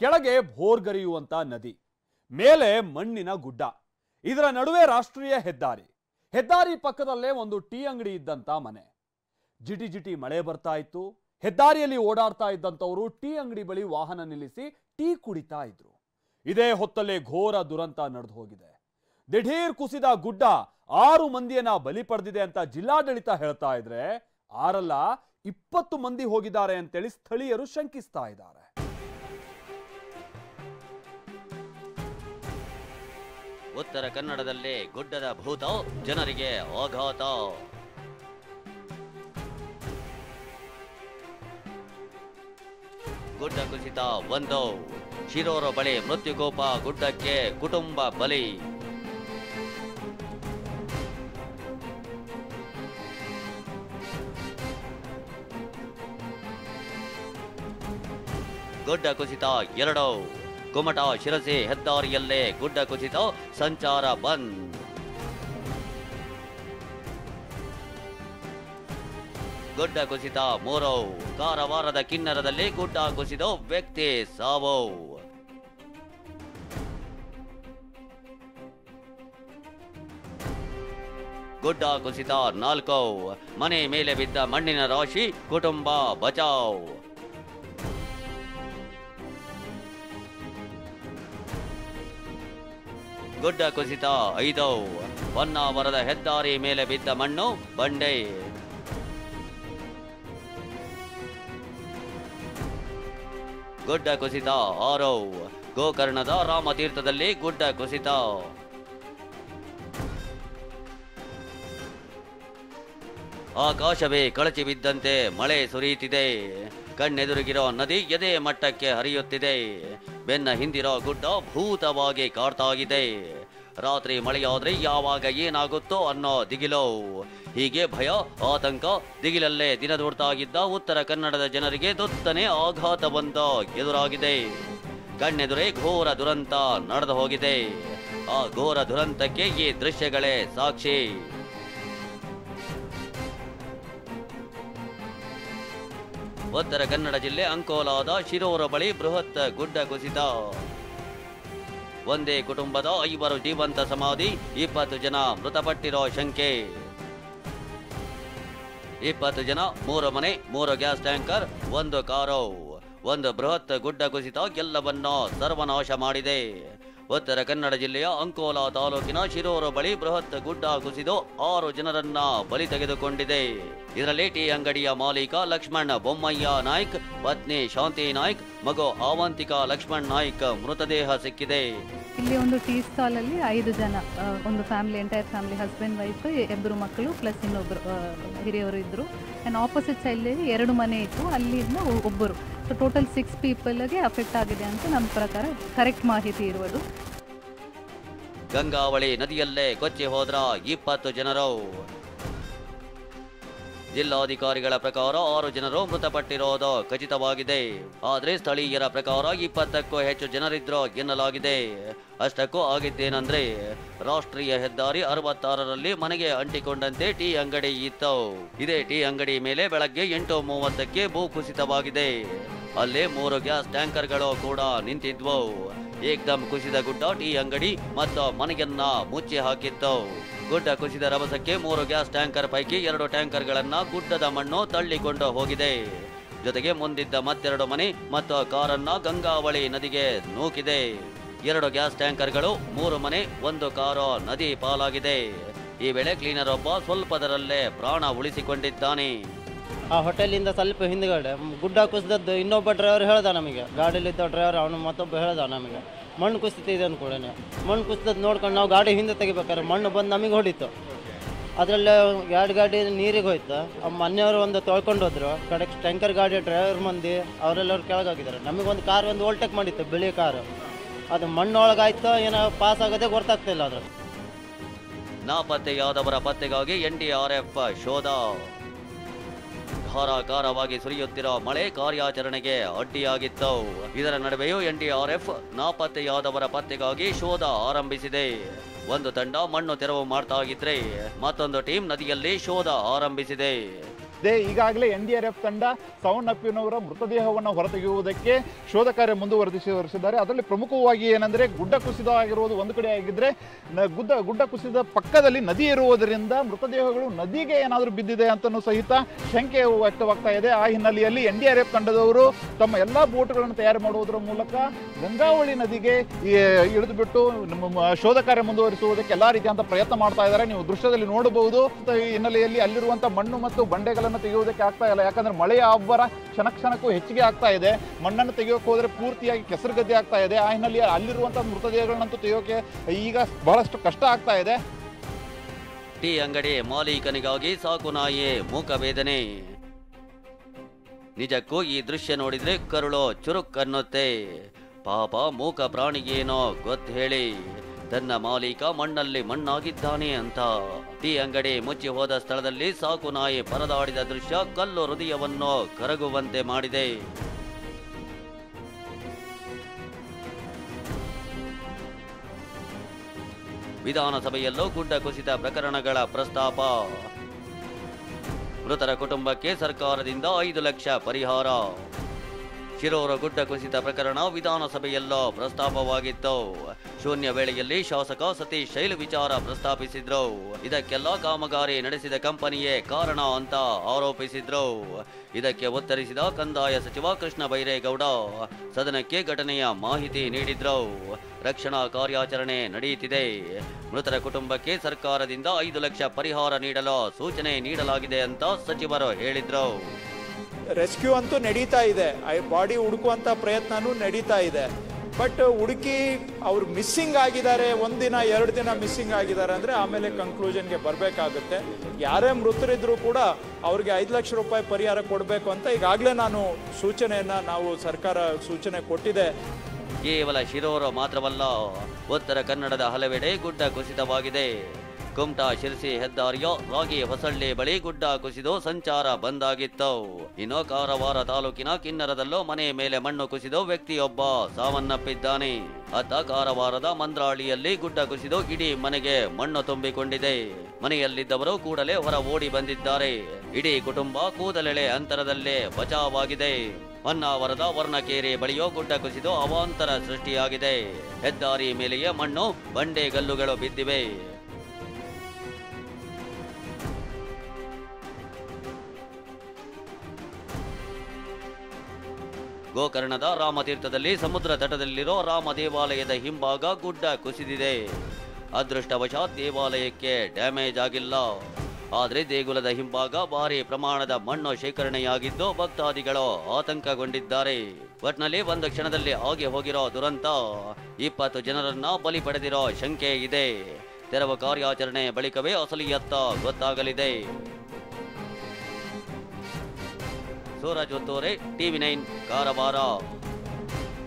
ಕೆಳಗೆ ಭೋರ್ಗರೆಯುವಂತ ನದಿ, ಮೇಲೆ ಮಣ್ಣಿನ ಗುಡ್ಡ, ಇದರ ನಡುವೆ ರಾಷ್ಟ್ರೀಯ ಹೆದ್ದಾರಿ. ಹೆದ್ದಾರಿ ಪಕ್ಕದಲ್ಲೇ ಒಂದು ಟೀ ಅಂಗಡಿ ಇದ್ದಂತ ಮನೆ. ಜಿಟಿ ಜಿಟಿ ಮಳೆ ಬರ್ತಾ ಇತ್ತು. ಹೆದ್ದಾರಿಯಲ್ಲಿ ಓಡಾಡ್ತಾ ಇದ್ದಂಥವರು ಟೀ ಅಂಗಡಿ ಬಳಿ ವಾಹನ ನಿಲ್ಲಿಸಿ ಟೀ ಕುಡಿತಾ ಇದ್ರು. ಇದೇ ಹೊತ್ತಲ್ಲೇ ಘೋರ ದುರಂತ ನಡೆದು ಹೋಗಿದೆ. ದಿಢೀರ್ ಕುಸಿದ ಗುಡ್ಡ 6 ಮಂದಿಯನ್ನ ಬಲಿ ಪಡೆದಿದೆ ಅಂತ ಜಿಲ್ಲಾಡಳಿತ ಹೇಳ್ತಾ ಇದ್ರೆ, 6 ಅಲ್ಲ 20 ಮಂದಿ ಹೋಗಿದ್ದಾರೆ ಅಂತೇಳಿ ಸ್ಥಳೀಯರು ಶಂಕಿಸ್ತಾ ಇದ್ದಾರೆ. ಉತ್ತರ ಕನ್ನಡದಲ್ಲಿ ಗುಡ್ಡದ ಭೂತ, ಜನರಿಗೆ ಆಘಾತ. ಗುಡ್ಡ ಕುಸಿತ 1, ಶಿರೋರ ಬಳಿ ಮೃತ್ಯುಕೋಪ, ಗುಡ್ಡಕ್ಕೆ ಕುಟುಂಬ ಬಲಿ. ಗುಡ್ಡ ಕುಸಿತ 2, ಕುಮಟಾ ಶಿರಸಿ ಹೆದ್ದಾರಿಯಲ್ಲೇ ಗುಡ್ಡ ಕುಸಿತ, ಸಂಚಾರ ಬಂದ್. ಗುಡ್ಡ ಕುಸಿತ 3, ಕಾರವಾರದ ಕಿನ್ನರದಲ್ಲಿ ಗುಡ್ಡ ಕುಸಿದ ವ್ಯಕ್ತಿ ಸಾವು. ಗುಡ್ಡ ಕುಸಿತ 4, ಮನೆ ಮೇಲೆ ಬಿದ್ದ ಮಣ್ಣಿನ ರಾಶಿ, ಕುಟುಂಬ ಬಚಾವ್. ಗುಡ್ಡ ಕುಸಿತ 5, ಹೊನ್ನಾವರದ ಹೆದ್ದಾರಿ ಮೇಲೆ ಬಿದ್ದ ಮಣ್ಣು, ಬಂಡೆ. ಗುಡ್ಡ ಕುಸಿತ 6, ಗೋಕರ್ಣದ ರಾಮತೀರ್ಥದಲ್ಲಿ ಗುಡ್ಡ ಕುಸಿತ. ಆಕಾಶವೇ ಕಳಚಿ ಬಿದ್ದಂತೆ ಮಳೆ ಸುರಿಯುತ್ತಿದೆ. ಕಣ್ಣೆದುರಿಗಿರೋ ನದಿ ಎದೆ ಮಟ್ಟಕ್ಕೆ ಹರಿಯುತ್ತಿದೆ. ಬೆನ್ನ ಹಿಂದಿರೋ ಗುಡ್ಡ ಭೂತವಾಗಿ ಕಾಡ್ತಾ ಇದೆ. ರಾತ್ರಿ ಮಳೆಯಾದ್ರೆ ಯಾವಾಗ ಏನಾಗುತ್ತೋ ಅನ್ನೋ ದಿಗಿಲು. ಹೀಗೆ ಭಯ, ಆತಂಕ, ದಿಗಿಲಲ್ಲೇ ದಿನ ದೂಡ್ತಾಗಿದ್ದ ಉತ್ತರ ಕನ್ನಡದ ಜನರಿಗೆ ದೊತ್ತನೆ ಆಘಾತವೊಂದ ಎದುರಾಗಿದೆ. ಕಣ್ಣೆದುರೇ ಘೋರ ದುರಂತ ನಡೆದು ಹೋಗಿದೆ. ಆ ಘೋರ ದುರಂತಕ್ಕೆ ಈ ದೃಶ್ಯಗಳೇ ಸಾಕ್ಷಿ. ಉತ್ತರ ಕನ್ನಡ ಜಿಲ್ಲೆ ಅಂಕೋಲಾದ ಶಿರೋರ ಬಳಿ ಬೃಹತ್ ಗುಡ್ಡ ಕುಸಿತ. ಒಂದೇ ಕುಟುಂಬದ 5 ಜೀವಂತ ಸಮಾಧಿ, 20 ಜನ ಮೃತಪಟ್ಟಿರೋ ಶಂಕೆ. 20 ಜನ, 3 ಮನೆ, 3 ಗ್ಯಾಸ್ ಟ್ಯಾಂಕರ್, 1 ಕಾರು. ಒಂದು ಬೃಹತ್ ಗುಡ್ಡ ಕುಸಿತ ಎಲ್ಲವನ್ನೂ ಸರ್ವನಾಶ ಮಾಡಿದೆ. ಉತ್ತರ ಕನ್ನಡ ಜಿಲ್ಲೆಯ ಅಂಕೋಲಾ ತಾಲೂಕಿನ ಶಿರೋರು ಬಳಿ ಬೃಹತ್ ಗುಡ್ಡ ಕುಸಿದು 6 ಜನರನ್ನ ಬಲಿ ತೆಗೆದುಕೊಂಡಿದೆ. ಇದರಲ್ಲಿ ಟೀ ಅಂಗಡಿಯ ಮಾಲೀಕ ಲಕ್ಷ್ಮಣ್ ಬೊಮ್ಮಯ್ಯ ನಾಯ್ಕ್, ಪತ್ನಿ ಶಾಂತಿ ನಾಯ್ಕ್, ಮಗು ಆವಂತಿಕಾ ಲಕ್ಷ್ಮಣ್ ನಾಯ್ಕ್ ಮೃತದೇಹ ಸಿಕ್ಕಿದೆ. ಇಲ್ಲಿ ಒಂದು ಟೀ ಸ್ಟಾಲ್ ಅಲ್ಲಿ 5 ಜನ, ಒಂದು family, entire family, husband wife, 2 ಮಕ್ಕಳು ಪ್ಲಸ್ ಇನ್ನೊಬ್ಬರು ಹಿರಿಯವರು ಇದ್ರು. ಆ್ಯಂಡ್ ಆಪೋಸಿಟ್ ಸೈಡಲ್ಲಿ 2 ಮನೆ ಇತ್ತು, ಅಲ್ಲಿಂದ ಒಬ್ಬರು. ಸೊ ಟೋಟಲ್ 6 ಪೀಪಲ್ಗೆ ಅಫೆಕ್ಟ್ ಆಗಿದೆ ಅಂತ ನಮ್ಮ ಪ್ರಕಾರ ಕರೆಕ್ಟ್ ಮಾಹಿತಿ ಇರುವುದು. ಗಂಗಾವಳಿ ನದಿಯಲ್ಲೇ ಕೊಚ್ಚಿ ಹೋದ್ರ 20 ಜನರು. ಜಿಲ್ಲಾಧಿಕಾರಿಗಳ ಪ್ರಕಾರ 6 ಜನರು ಮೃತಪಟ್ಟಿರೋದು ಖಚಿತವಾಗಿದೆ. ಆದರೆ ಸ್ಥಳೀಯರ ಪ್ರಕಾರ 20ಕ್ಕೂ ಹೆಚ್ಚು ಜನರಿದ್ರು ಎನ್ನಲಾಗಿದೆ. ಅಷ್ಟಕ್ಕೂ ಆಗಿದ್ದೇನೆಂದ್ರೆ, ರಾಷ್ಟ್ರೀಯ ಹೆದ್ದಾರಿ 66ರಲ್ಲಿ ಮನೆಗೆ ಅಂಟಿಕೊಂಡಂತೆ ಟೀ ಅಂಗಡಿ ಇತ್ತು. ಇದೇ ಟೀ ಅಂಗಡಿ ಮೇಲೆ ಬೆಳಗ್ಗೆ 8:30ಕ್ಕೆ ಭೂಕುಸಿತವಾಗಿದೆ. ಅಲ್ಲೇ 3 ಗ್ಯಾಸ್ ಟ್ಯಾಂಕರ್ಗಳು ಕೂಡ ನಿಂತಿದ್ವು. ಏಕ್ದಮ್ ಕುಸಿದ ಗುಡ್ಡ ಟೀ ಅಂಗಡಿ ಮತ್ತು ಮನೆಯನ್ನ ಮುಚ್ಚಿ ಹಾಕಿತ್ತು. ಗುಡ್ಡ ಕುಸಿದ ರಭಸಕ್ಕೆ 3 ಗ್ಯಾಸ್ ಟ್ಯಾಂಕರ್ ಪೈಕಿ 2 ಟ್ಯಾಂಕರ್ಗಳನ್ನ ಗುಡ್ಡದ ಮಣ್ಣು ತಳ್ಳಿಕೊಂಡು ಹೋಗಿದೆ. ಜೊತೆಗೆ ಮುಂದಿದ್ದ ಮತ್ತೆರಡು ಮನೆ ಮತ್ತು ಕಾರನ್ನ ಗಂಗಾವಳಿ ನದಿಗೆ ನೂಕಿದೆ. 2 ಗ್ಯಾಸ್ ಟ್ಯಾಂಕರ್ಗಳು, 3 ಮನೆ, 1 ಕಾರು ನದಿ ಪಾಲಾಗಿದೆ. ಈ ವೇಳೆ ಕ್ಲೀನರ್ ಒಬ್ಬ ಸ್ವಲ್ಪದರಲ್ಲೇ ಪ್ರಾಣ ಉಳಿಸಿಕೊಂಡಿದ್ದಾನೆ. ಆ ಹೋಟೆಲಿಂದ ಸ್ವಲ್ಪ ಹಿಂದ್ಗಡೆ ಗುಡ್ಡ ಕುಸಿದದ್ದು ಇನ್ನೊಬ್ಬ ಡ್ರೈವರ್ ಹೇಳ್ದ ನಮಗೆ, ಗಾಡಿಲಿದ್ದ ಡ್ರೈವರ್ ಅವನು ಮತ್ತೊಬ್ಬ ಹೇಳ್ದ ನಮಗೆ ಮಣ್ಣು ಕುಸಿತಿದೆ ಅಂದ್ಕೊಳ್ಳೇನೆ. ಮಣ್ಣು ಕುಸಿದದ್ದು ನೋಡ್ಕೊಂಡು ನಾವು ಗಾಡಿ ಹಿಂದೆ ತೆಗಿಬೇಕಾದ್ರೆ ಮಣ್ಣು ಬಂದು ನಮಗೆ ಹೊಡಿತು. ಅದರಲ್ಲೇ 2 ಗಾಡಿ ನೀರಿಗೆ ಹೋಯ್ತು. ಮನೆಯವರು ಒಂದು ತೊಳ್ಕೊಂಡು ಹೋದ್ರು. ಕಡೆಗೆ ಟ್ಯಾಂಕರ್ ಗಾಡಿ ಡ್ರೈವರ್ ಮಂದಿ ಅವರೆಲ್ಲರೂ ಕೆಳಗಾಗಿದ್ದಾರೆ. ನಮಗೊಂದು ಕಾರ್ ಒಂದು ಓಲ್ಟೇಕ್ ಮಾಡಿತ್ತು, ಬಿಳಿ ಕಾರು. ಅದು ಮಣ್ಣೊಳಗಾಯ್ತು, ಏನೋ ಪಾಸ್ ಆಗೋದೇ ಗೊತ್ತಾಗ್ತಿಲ್ಲ. ಅದ್ರ ನಾಪತ್ತೆಯಾದವರ ಪತ್ತೆಗಾಗಿ NDRF ಶೋಧ. ಧಾರಾಕಾರವಾಗಿ ಸುರಿಯುತ್ತಿರೋ ಮಳೆ ಕಾರ್ಯಾಚರಣೆಗೆ ಅಡ್ಡಿಯಾಗಿತ್ತು. ಇದರ ನಡುವೆಯೂ NDRF ನಾಪತ್ತೆಯಾದವರ ಪತ್ತೆಗಾಗಿ ಶೋಧ ಆರಂಭಿಸಿದೆ. ಒಂದು ತಂಡ ಮಣ್ಣು ತೆರವು ಮಾಡ್ತಾ ಇದ್ರೆ, ಮತ್ತೊಂದು ಟೀಮ್ ನದಿಯಲ್ಲಿ ಶೋಧ ಆರಂಭಿಸಿದೆ. ಇದೆ. ಈಗಾಗಲೇ NDRF ತಂಡ ಸಾವನ್ನಪ್ಪಿನವರ ಮೃತದೇಹವನ್ನು ಹೊರತೆಗೆಯುವುದಕ್ಕೆ ಶೋಧ ಕಾರ್ಯ ಮುಂದುವರೆಸಿದ್ದಾರೆ. ಅದರಲ್ಲಿ ಪ್ರಮುಖವಾಗಿ ಏನಂದ್ರೆ ಗುಡ್ಡ ಕುಸಿತ ಆಗಿರುವುದು ಒಂದು ಕಡೆ ಆಗಿದ್ರೆ ಗುಡ್ಡ ಕುಸಿದ ಪಕ್ಕದಲ್ಲಿ ನದಿ ಇರುವುದರಿಂದ ಮೃತದೇಹಗಳು ನದಿಗೆ ಏನಾದರೂ ಬಿದ್ದಿದೆ ಅಂತಲೂ ಸಹಿತ ಶಂಕೆ ವ್ಯಕ್ತವಾಗ್ತಾ ಇದೆ. ಆ ಹಿನ್ನೆಲೆಯಲ್ಲಿ NDRF ತಂಡದವರು ತಮ್ಮ ಎಲ್ಲಾ ಬೋಟ್ಗಳನ್ನು ತಯಾರು ಮಾಡುವುದರ ಮೂಲಕ ಗಂಗಾವಳಿ ನದಿಗೆ ಇಳಿದು ಬಿಟ್ಟು ಶೋಧ ಕಾರ್ಯ ಮುಂದುವರಿಸುವುದಕ್ಕೆ ಎಲ್ಲಾ ರೀತಿಯಾದ ಪ್ರಯತ್ನ ಮಾಡ್ತಾ ಇದ್ದಾರೆ. ನೀವು ದೃಶ್ಯದಲ್ಲಿ ನೋಡಬಹುದು. ಈ ಹಿನ್ನೆಲೆಯಲ್ಲಿ ಅಲ್ಲಿರುವಂತಹ ಮಣ್ಣು ಮತ್ತು ಬಂಡೆಗಳನ್ನು ತೆಗೆಯುವುದಕ್ಕೆ ಆಗ್ತಾ ಇಲ್ಲ. ಯಾಕಂದ್ರೆ ಮಳೆಯ ಅಬ್ಬರ ಕ್ಷಣಕ್ಕೂ ಹೆಚ್ಚಿಗೆ ಆಗ್ತಾ ಇದೆ. ಮಣ್ಣನ್ನು ತೆಗೆಯೋಕೆ ಹೋದ್ರೆ ಪೂರ್ತಿಯಾಗಿ ಕೆಸರುಗದ್ದೆ ಆಗ್ತಾ ಇದೆ. ಆ ಹಿನ್ನೆಲೆಯಲ್ಲಿ ಅಲ್ಲಿರುವಂತಹ ಮೃತದೇಹಗಳನ್ನಂತೂ ತೆಗೆಯೋಕೆ ಈಗ ಬಹಳಷ್ಟು ಕಷ್ಟ ಆಗ್ತಾ ಇದೆ. ಟೀ ಅಂಗಡಿ ಮಾಲೀಕನಿಗಾಗಿ ಸಾಕು ನಾಯಿ ಮೂಕವೇದನೆ. ನಿಜಕ್ಕೂ ಈ ದೃಶ್ಯ ನೋಡಿದ್ರೆ ಕರುಳು ಚುರುಕನ್ನುತ್ತೆ. ಪಾಪ ಮೂಕ ಪ್ರಾಣಿಗೇನೋ ಗೊತ್ತು ಹೇಳಿ, ತನ್ನ ಮಾಲೀಕ ಮಣ್ಣಲ್ಲಿ ಮಣ್ಣಾಗಿದ್ದಾನೆ ಅಂತ. ಟೀ ಅಂಗಡಿ ಮುಚ್ಚಿ ಹೋದ ಸ್ಥಳದಲ್ಲಿ ಸಾಕು ನಾಯಿ ಪರದಾಡಿದ ದೃಶ್ಯ ಕಲ್ಲು ಹೃದಯವನ್ನು ಕರಗುವಂತೆ ಮಾಡಿದೆ. ವಿಧಾನಸಭೆಯಲ್ಲೂ ಗುಡ್ಡ ಕುಸಿತ ಪ್ರಕರಣಗಳ ಪ್ರಸ್ತಾಪ. ಮೃತರ ಕುಟುಂಬಕ್ಕೆ ಸರ್ಕಾರದಿಂದ 5 ಲಕ್ಷ ಪರಿಹಾರ. ಶಿರೂರು ಗುಡ್ಡ ಕುಸಿತ ಪ್ರಕರಣ ವಿಧಾನಸಭೆಯಲ್ಲೂ ಪ್ರಸ್ತಾಪವಾಗಿತ್ತು. ಶೂನ್ಯ ವೇಳೆಯಲ್ಲಿ ಶಾಸಕ ಸತೀಶ್ ಶೈಲ್ ವಿಚಾರ ಪ್ರಸ್ತಾಪಿಸಿದ್ರು. ಇದಕ್ಕೆಲ್ಲ ಕಾಮಗಾರಿ ನಡೆಸಿದ ಕಂಪನಿಯೇ ಕಾರಣ ಅಂತ ಆರೋಪಿಸಿದ್ರು. ಇದಕ್ಕೆ ಉತ್ತರಿಸಿದ ಕಂದಾಯ ಸಚಿವ ಕೃಷ್ಣ ಬೈರೇಗೌಡ ಸದನಕ್ಕೆ ಘಟನೆಯ ಮಾಹಿತಿ ನೀಡಿದ್ರು. ರಕ್ಷಣಾ ಕಾರ್ಯಾಚರಣೆ ನಡೆಯುತ್ತಿದೆ. ಮೃತರ ಕುಟುಂಬಕ್ಕೆ ಸರ್ಕಾರದಿಂದ 5 ಲಕ್ಷ ಪರಿಹಾರ ನೀಡಲು ಸೂಚನೆ ನೀಡಲಾಗಿದೆ ಅಂತ ಸಚಿವರು ಹೇಳಿದ್ರು. ರೆಸ್ಕ್ಯೂ ಅಂತೂ ನಡೀತಾ ಇದೆ, ಬಾಡಿ ಹುಡುಕುವಂತ ಪ್ರಯತ್ನನೂ ನಡೀತಾ ಇದೆ. ಬಟ್ ಹುಡುಕಿ ಅವ್ರು ಮಿಸ್ಸಿಂಗ್ ಆಗಿದ್ದಾರೆ, 1 ದಿನ 2 ದಿನ ಮಿಸ್ಸಿಂಗ್ ಆಗಿದ್ದಾರೆ ಅಂದರೆ ಆಮೇಲೆ ಕನ್ಕ್ಲೂಷನ್ಗೆ ಬರಬೇಕಾಗುತ್ತೆ. ಯಾರೇ ಮೃತರಿದ್ರು ಕೂಡ ಅವ್ರಿಗೆ 5 ಲಕ್ಷ ರೂಪಾಯಿ ಪರಿಹಾರ ಕೊಡಬೇಕು ಅಂತ ಈಗಾಗಲೇ ನಾವು ಸರ್ಕಾರ ಸೂಚನೆ ಕೊಟ್ಟಿದೆ. ಕೇವಲ ಶಿರೂರು ಮಾತ್ರವಲ್ಲ, ಉತ್ತರ ಕನ್ನಡದ ಹಲವೆಡೆ ಗುಡ್ಡ ಕುಸಿತವಾಗಿದೆ. ಕುಮಟಾ ಶಿರಸಿ ಹೆದ್ದಾರಿಯ ರಾಗಿ ಹೊಸಳ್ಳಿ ಬಳಿ ಗುಡ್ಡ ಕುಸಿದು ಸಂಚಾರ ಬಂದಾಗಿತ್ತು. ಇನ್ನು ಕಾರವಾರ ತಾಲೂಕಿನ ಕಿನ್ನರದಲ್ಲೂ ಮನೆ ಮೇಲೆ ಮಣ್ಣು ಕುಸಿದು ವ್ಯಕ್ತಿಯೊಬ್ಬ ಸಾವನ್ನಪ್ಪಿದ್ದಾನೆ. ಅತ್ತ ಕಾರವಾರದ ಮಂದ್ರಾಳಿಯಲ್ಲಿ ಗುಡ್ಡ ಕುಸಿದು ಇಡೀ ಮನೆಗೆ ಮಣ್ಣು ತುಂಬಿಕೊಂಡಿದೆ. ಮನೆಯಲ್ಲಿದ್ದವರು ಕೂಡಲೇ ಹೊರ ಓಡಿ ಬಂದಿದ್ದಾರೆ. ಇಡೀ ಕುಟುಂಬ ಕೂದಲೆಳೆ ಅಂತರದಲ್ಲೇ ಬಚಾವಾಗಿದೆ. ಹೊನ್ನಾವರದ ವರ್ಣಕೇರಿ ಬಳಿಯೋ ಗುಡ್ಡ ಕುಸಿದು ಅವಾಂತರ ಸೃಷ್ಟಿಯಾಗಿದೆ. ಹೆದ್ದಾರಿ ಮೇಲೆಯೇ ಮಣ್ಣು ಬಂಡೆಗಲ್ಲುಗಳು ಬಿದ್ದಿವೆ. ಗೋಕರ್ಣದ ರಾಮತೀರ್ಥದಲ್ಲಿ ಸಮುದ್ರ ತಟದಲ್ಲಿರೋ ರಾಮ ದೇವಾಲಯದ ಹಿಂಭಾಗ ಗುಡ್ಡ ಕುಸಿದಿದೆ. ಅದೃಷ್ಟವಶಾತ್ ದೇವಾಲಯಕ್ಕೆ ಡ್ಯಾಮೇಜ್ ಆಗಿಲ್ಲ. ಆದರೆ ದೇಗುಲದ ಹಿಂಭಾಗ ಭಾರಿ ಪ್ರಮಾಣದ ಮಣ್ಣು ಶೇಖರಣೆಯಾಗಿದ್ದು ಭಕ್ತಾದಿಗಳು ಆತಂಕಗೊಂಡಿದ್ದಾರೆ. ಒಟ್ನಲ್ಲಿ ಒಂದು ಕ್ಷಣದಲ್ಲಿ ಆಗಿ ಹೋಗಿರೋ ದುರಂತ 20 ಜನರನ್ನ ಬಲಿ ಪಡೆದಿರೋ ಶಂಕೆ ಇದೆ. ತೆರವು ಕಾರ್ಯಾಚರಣೆ ಬಳಿಕವೇ ಅಸಲಿಯತ್ತ ಗೊತ್ತಾಗಲಿದೆ. ಸೂರಜ್ ಒತ್ತೂರೆ, TV9 ಕಾರವಾರ.